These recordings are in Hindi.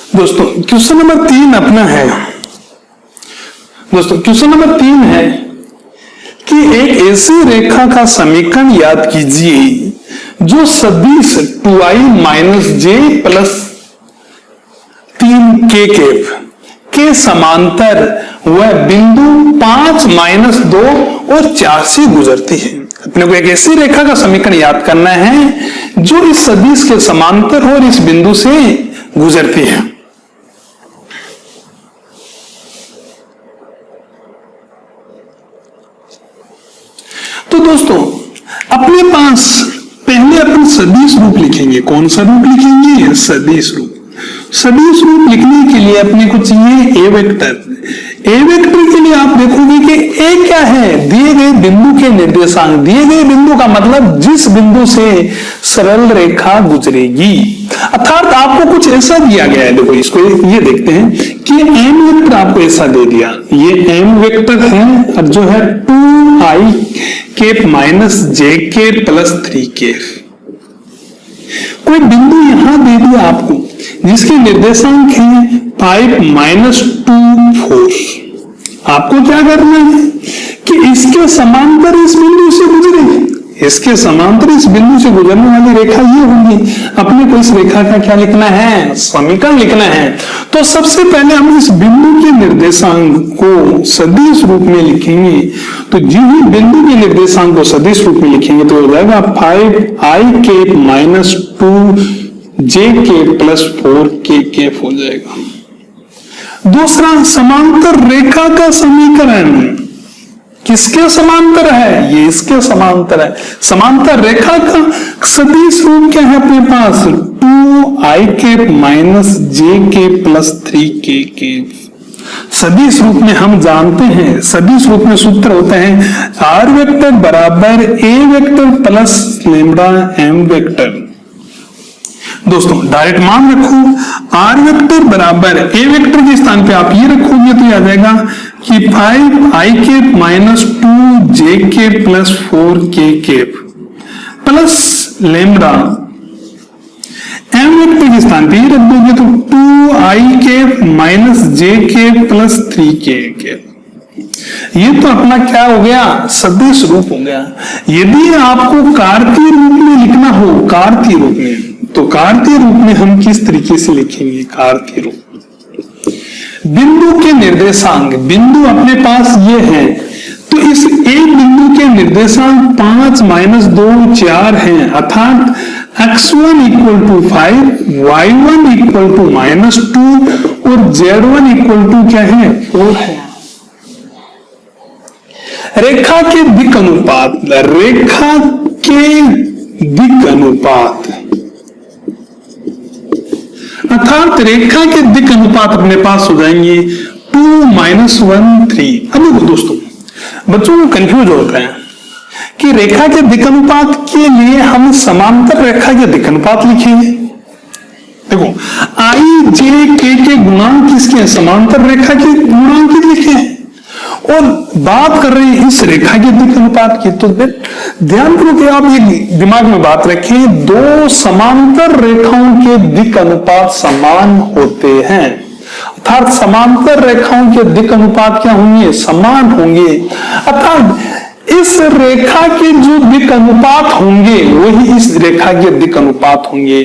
दोस्तों क्वेश्चन नंबर 3 अपना है। दोस्तों क्वेश्चन नंबर 3 है कि एक ऐसी रेखा का समीकरण याद कीजिए जो सदिश 2i माइनस जे प्लस 3k कैप के समांतर वह बिंदु 5 माइनस 2 और 4 से गुजरती है। अपने को एक ऐसी रेखा का समीकरण याद करना है जो इस सदिश के समांतर और इस बिंदु से गुजरती है। तो दोस्तों अपने पास पहले अपन सदिश रूप लिखेंगे। कौन सा रूप लिखेंगे? सदिश रूप। सदिश रूप लिखने के लिए अपने को चाहिए ए वेक्टर। ए वेक्टर के लिए आप देखोगे कि ए क्या है? दिए गए बिंदु के निर्देशांक। दिए गए बिंदु का मतलब जिस बिंदु से सरल रेखा गुजरेगी, अर्थात आपको कुछ ऐसा दिया गया है। देखो इसको ये देखते हैं कि एम वेक्टर आपको ऐसा दे दिया। ये एम वेक्टर है और जो है 2i कैप माइनस जे के प्लस 3k। कोई बिंदु यहां दे दिया आपको जिसके निर्देशांक है 5 माइनस 2 4। आपको क्या करना है कि इसके समांतर इस बिंदु से गुजरे। इसके समांतर इस बिंदु से गुजरने वाली रेखा ये होगी। अपने को इस रेखा का क्या लिखना है? समीकरण लिखना है। तो सबसे पहले हम इस बिंदु के निर्देशांक को सदिश रूप में लिखेंगे। तो जो ही बिंदु के निर्देशांक को सदिश रूप में लिखेंगे तो हो जाएगा 5i कैप माइनस 2j के प्लस 4k कैप हो जाएगा। दूसरा समांतर रेखा का समीकरण किसके समांतर है? ये इसके समांतर है। समांतर रेखा का सदिश रूप क्या है अपने पास? 2i कैप माइनस जे के प्लस 3k कैप। सदिश रूप में हम जानते हैं, सदिश रूप में सूत्र होते हैं आर वेक्टर बराबर A vector plus lambda M vector. दोस्तों डायरेक्ट मान रखो आर वेक्टर बराबर ए वेक्टर के स्थान पे आप ये रखोगे तो आ जाएगा कि 5i cap minus 2j plus 4k cap plus lambda M vector के स्थान पे ये रख दोगे तो 2i cap minus j plus 3k cap. ये तो अपना क्या हो गया? सदिश रूप हो गया। यदि आपको कार्तीय रूप में लिखना हो, कार्तीय रूप में, तो कार्तीय रूप में हम किस तरीके से लिखेंगे? कार्तीय रूप बिंदु के निर्देशांक, बिंदु अपने पास ये है तो इस एक बिंदु के निर्देशांक 5 माइनस 2 4 है। अर्थात x1 equal to 5, y1 equal to minus 2 और z1 इक्वल टू क्या है? 4 है। रेखा के दिक अनुपात, रेखा के दिक अनुपात अर्थात रेखा के दिक अनुपात अपने पास हो जाएंगे 2 माइनस 1 3। अब देखो दोस्तों बच्चों को कंफ्यूज होता है कि रेखा के दिक अनुपात के लिए हम समांतर रेखा के दिक अनुपात लिखेंगे। देखो i j k के गुणांक किसके हैं? समांतर रेखा के गुणांक लिखे हैं और बात कर रहे हैं इस रेखा के दिक अनुपात की। तो ध्यानपूर्वक आप ये दिमाग में बात रखें, दो समांतर रेखाओं के दिक अनुपात समान होते हैं। अर्थात समांतर रेखाओं के दिक अनुपात क्या होंगे? समान होंगे। अर्थात इस रेखा के जो दिक अनुपात होंगे वही इस रेखा के दिक अनुपात होंगे।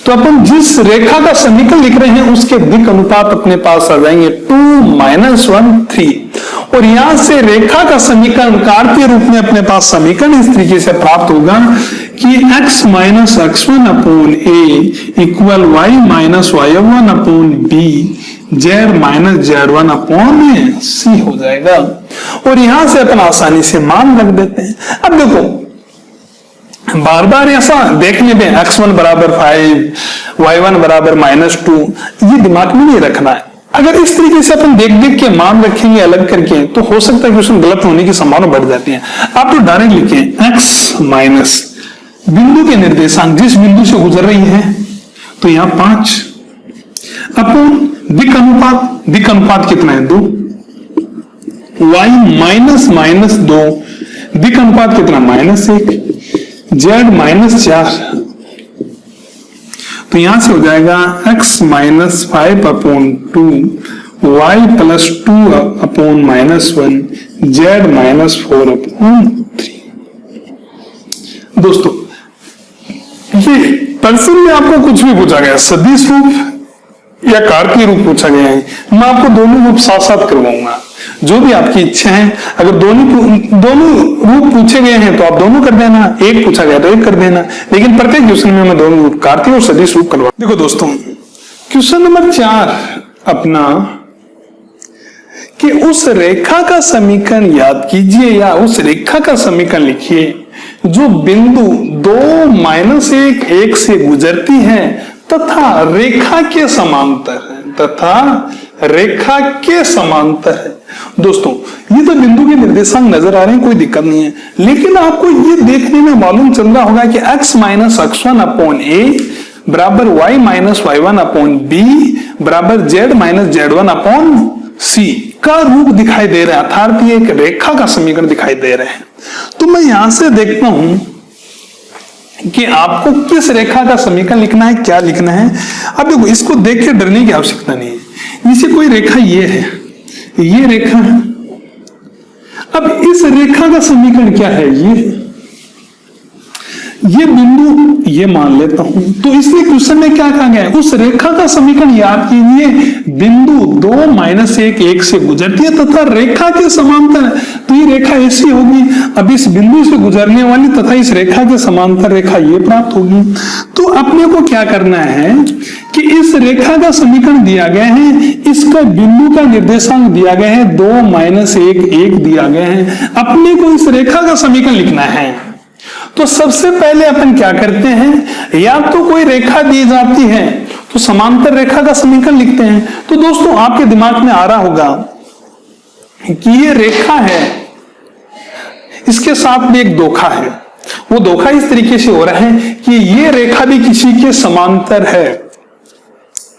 तो अपन जिस रेखा का समीकरण लिख रहे हैं उसके दिक अनुपात अपने पास आ जाएंगे 2 माइनस 1 3। और यहां से रेखा का समीकरण कार्तीय रूप में अपने पास समीकरण इस तरीके से प्राप्त होगा कि x minus x1 upon a equal y minus y1 upon b z minus z1 upon c हो जाएगा। और यहां से अपन आसानी से मान रख देते हैं। अब देखो बार बार ऐसा देखने में x1 बराबर 5, y1 बराबर माइनस 2 ये दिमाग में नहीं रखना है। अगर इस तरीके से अपन देख देख के मान रखेंगे अलग करके तो हो सकता है क्वेश्चन गलत होने की संभावना बढ़ जाती है। आप तो डायरेक्ट लिखें x माइनस बिंदु के निर्देशांक जिस बिंदु से गुजर रही है तो यहां 5 अपन दिक अनुपात, दिक अनुपात कितना है? 2। y माइनस माइनस 2 दिक अनुपात कितना? -1। z -4। तो यहां से हो जाएगा x minus 5 upon 2 y plus 2 upon minus 1 z minus 4 upon 3। दोस्तों ये प्रश्न में आपको कुछ भी पूछा गया, सदिश रूप या कार्तीय रूप पूछा गया है, मैं आपको दोनों रूप साथ साथ करवाऊंगा, जो भी आपकी इच्छा है। अगर दोनों रूप पूछे गए हैं तो आप दोनों कर देना, एक पूछा गया तो एक कर देना, लेकिन प्रत्येक क्वेश्चन में मैं दोनों रूप कार्तीय और सदिश रूप करवा। देखो दोस्तों, क्वेश्चन नंबर 4 अपना कि उस रेखा का समीकरण याद कीजिए या उस रेखा का समीकरण लिखिए जो बिंदु 2 माइनस 1 1 से गुजरती है तथा रेखा के समांतर है, तथा रेखा के समांतर है। दोस्तों ये तो बिंदु के निर्देशांक नजर आ रहे हैं, कोई दिक्कत नहीं है, लेकिन आपको ये देखने में मालूम चल रहा होगा कि x minus x1 upon a बराबर y minus y1 upon b बराबर z minus z1 upon c का रूप दिखाई दे रहा है, अर्थात ये एक रेखा का समीकरण दिखाई दे रहे हैं। तो मैं यहां से देखता हूं कि आपको किस रेखा का समीकरण लिखना है, क्या लिखना है। अब देखो, इसको देख के डरने की आवश्यकता नहीं है। नीचे कोई रेखा ये है, ये रेखा है। अब इस रेखा का समीकरण क्या है, ये बिंदु ये मान लेता हूं, तो इसलिए क्वेश्चन में क्या कहा गया है, उस रेखा का समीकरण याद कीजिए, बिंदु 2 माइनस 1 1 से गुजरती है तथा रेखा के समांतर, तो ये रेखा ऐसी होगी। अब इस बिंदु से गुजरने वाली तथा इस रेखा के समांतर रेखा ये प्राप्त होगी। तो अपने को क्या करना है कि इस रेखा का समीकरण दिया गया है, इसका बिंदु का निर्देशांक दिया गया है 2 माइनस 1 1 दिया गया है, अपने को इस रेखा का समीकरण लिखना है। तो सबसे पहले अपन क्या करते हैं, या तो कोई रेखा दी जाती है तो समांतर रेखा का समीकरण लिखते हैं। तो दोस्तों आपके दिमाग में आ रहा होगा कि ये रेखा है, इसके साथ में एक धोखा है। वो धोखा इस तरीके से हो रहा है कि ये रेखा भी किसी के समांतर है।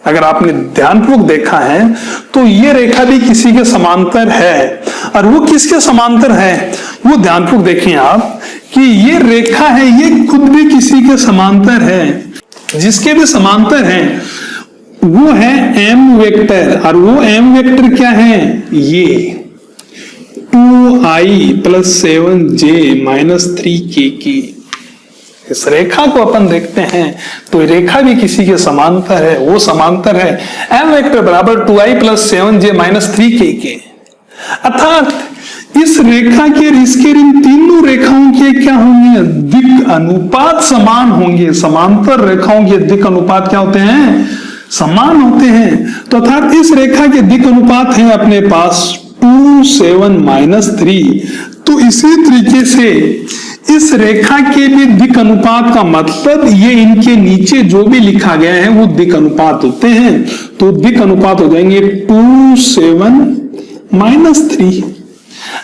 अगर आपने ध्यानपूर्वक देखा है तो ये रेखा भी किसी के समांतर है, और वो किसके समांतर है वो ध्यानपूर्वक देखें आप कि ये रेखा है, ये खुद भी किसी के समांतर है। जिसके भी समांतर है वो है m वेक्टर, और वो m वेक्टर क्या है, ये 2i plus 7j minus 3k। इस रेखा को अपन देखते हैं तो रेखा भी किसी के समांतर है, वो समांतर है m वेक्टर बराबर 2i plus 7j minus 3k। अर्थात इस रेखा के इसके इन तीनों रेखाओं के क्या होंगे, दिक् अनुपात समान होंगे। समांतर रेखाओं के दिक् अनुपात क्या होते हैं, समान होते हैं। तो अर्थात इस रेखा के दिक् अनुपात है अपने पास 2 7 माइनस 3। तो इसी तरीके से इस रेखा के भी दिक् अनुपात का मतलब ये इनके नीचे जो भी लिखा गया है वो दिक् अनुपात होते हैं। तो दिक् अनुपात हो जाएंगे 2 7 माइनस 3।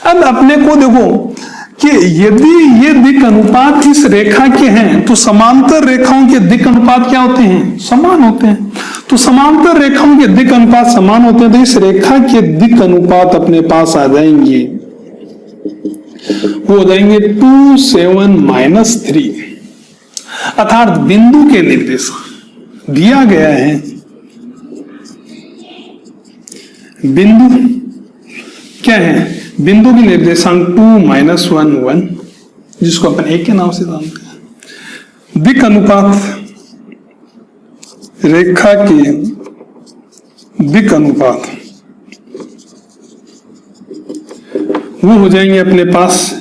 अब अपने को देखो कि यदि ये दिक् अनुपात इस रेखा के हैं तो समांतर रेखाओं के दिक् अनुपात क्या होते हैं, समान होते हैं। तो समांतर रेखाओं के दिक् अनुपात समान होते हैं, तो इस रेखा के दिक् अनुपात अपने पास आ जाएंगे, वो हो जाएंगे 2 7 माइनस 3। अर्थात बिंदु के निर्देश दिया गया है, बिंदु क्या है, बिंदु की निर्देशांक 2 माइनस 1 1, जिसको अपन एक के नाम से जानते हैं। दिक् अनुपात, रेखा के दिक् अनुपात वो हो जाएंगे अपने पास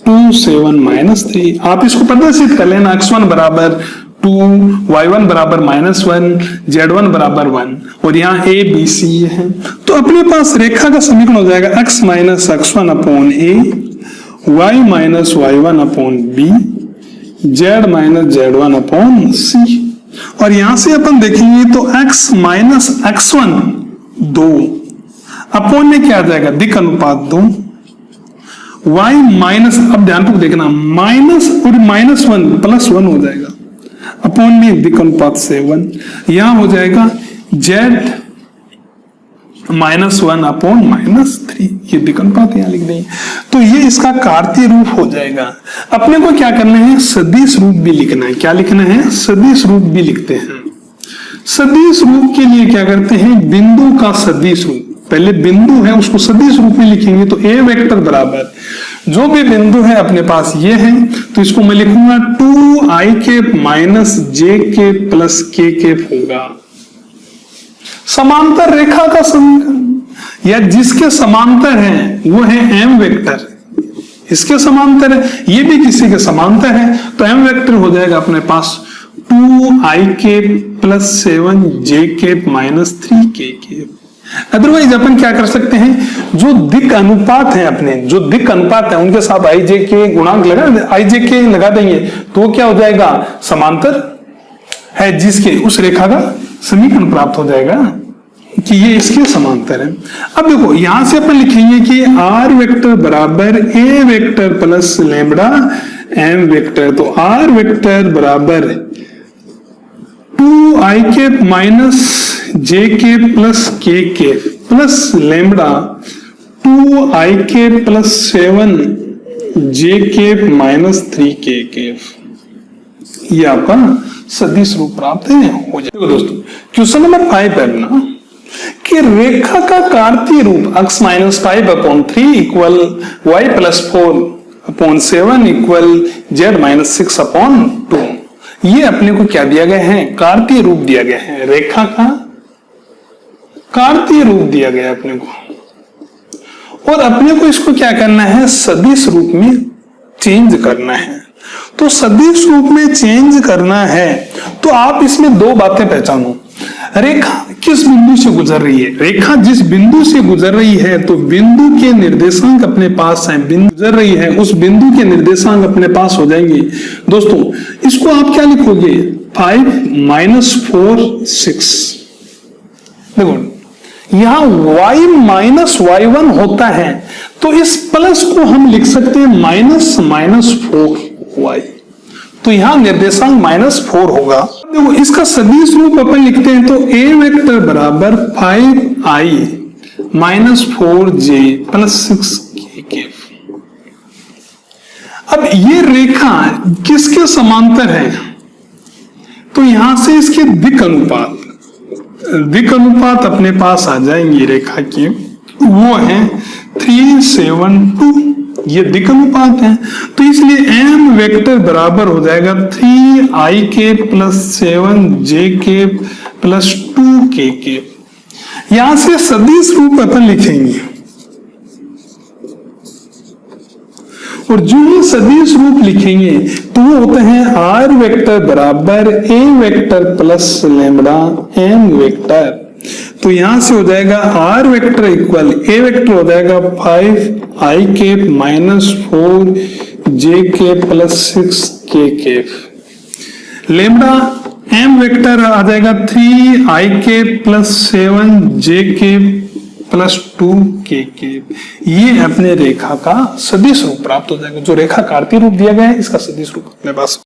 2 7 माइनस 3। आप इसको प्रदर्शित कर लेना, x1 बराबर 2, y1 बराबर -1, z1 बराबर 1, और यहाँ a b c है। तो अपने पास रेखा का समीकरण हो जाएगा x minus x1 upon a, y minus y1 upon b, z minus z1 upon c। और यहां से अपन देखेंगे तो x माइनस x1 2 अपॉन में क्या आ जाएगा, दिक् अनुपात 2, y माइनस, अब ध्यानपूर्वक देखना, माइनस और -1 प्लस 1 हो जाएगा, अपॉन में दिक् अनुपात 7, यहां हो जाएगा z -1 अपॉन -3। ये दिक् अनुपात यहां लिख देंगे, तो ये इसका कार्तीय रूप हो जाएगा। अपने को क्या करना है, सदिश रूप भी लिखना है। क्या लिखना है, सदिश रूप भी लिखते हैं। सदिश रूप के लिए क्या करते हैं, बिंदु का सदिश रूप, पहले बिंदु है उसको सदिश रूप में लिखेंगे। तो ए वेक्टर बराबर जो भी बिंदु है अपने पास ये है, तो इसको मैं लिखूंगा 2i के माइनस जे के प्लस के होगा। समांतर रेखा का समीकरण या जिसके समांतर है वो है एम वेक्टर, इसके समांतर है, ये भी किसी के समांतर है, तो एम वेक्टर हो जाएगा अपने पास 2i के प्लस 7 जे के माइनस 3 के। अदरवाइज अपन क्या कर सकते हैं, जो दिक अनुपात है अपने, जो दिक अनुपात है उनके साथ आई जे के गुणांक लगा देंगे, तो क्या हो जाएगा, समांतर है जिसके उस रेखा का समीकरण प्राप्त हो जाएगा कि ये इसके समांतर है। अब देखो यहां से अपन लिखेंगे कि आर वेक्टर बराबर A vector plus lambda M vector. तो आर वेक्टर बराबर 2i के माइनस जे के प्लस के प्लस लैम्बडा 2i के प्लस 7 जे के माइनस 3 के। ये आपका सदिश रूप प्राप्त है हो जाएगा। दोस्तों क्वेश्चन नंबर 5 है ना कि रेखा का कार्तीय रूप x minus 5/3 equal y plus 4/7 equal z minus 6/2। ये अपने को क्या दिया गया है, कार्तीय रूप दिया गया है, रेखा का कार्तीय रूप दिया गया है अपने को, और अपने को इसको क्या करना है, सदिश रूप में चेंज करना है। तो सदिश रूप में चेंज करना है तो आप इसमें दो बातें पहचानो, रेखा किस बिंदु से गुजर रही है, रेखा जिस बिंदु से गुजर रही है तो बिंदु के निर्देशांक अपने पास है, बिंदु गुजर रही है उस बिंदु के निर्देशांक अपने पास हो जाएंगे। दोस्तों इसको आप क्या लिखोगे, 5 - 4 6। देखो यहां y माइनस y1 होता है तो इस प्लस को हम लिख सकते हैं -4y, तो यहां निर्देशांक -4 होगा। देखो इसका सदिश रूप अपन लिखते हैं तो a वेक्टर बराबर 5i minus 4j plus 6k। अब ये रेखा किसके समांतर है, तो यहां से इसके दिक अनुपात अपने पास आ जाएंगे रेखा के, वो है 3 7 2, ये दिक अनुपात है। तो इसलिए m वेक्टर बराबर हो जाएगा 3i के प्लस 7 j के प्लस 2k। यहां से सदिश रूप अपन लिखेंगे और जो ही सदिश रूप लिखेंगे तो वो होते हैं r वेक्टर बराबर a vector plus lambda m vector. तो यहां से हो जाएगा r vector equal a vector हो जाएगा 5i के माइनस 4 j के प्लस 6k। लैम्बडा m वेक्टर आ जाएगा 3i के प्लस 7 j के प्लस 2k। ये अपने रेखा का सदिश रूप प्राप्त हो जाएगा, जो रेखा कार्तीय रूप दिया गया है इसका सदिश रूप अपने पास।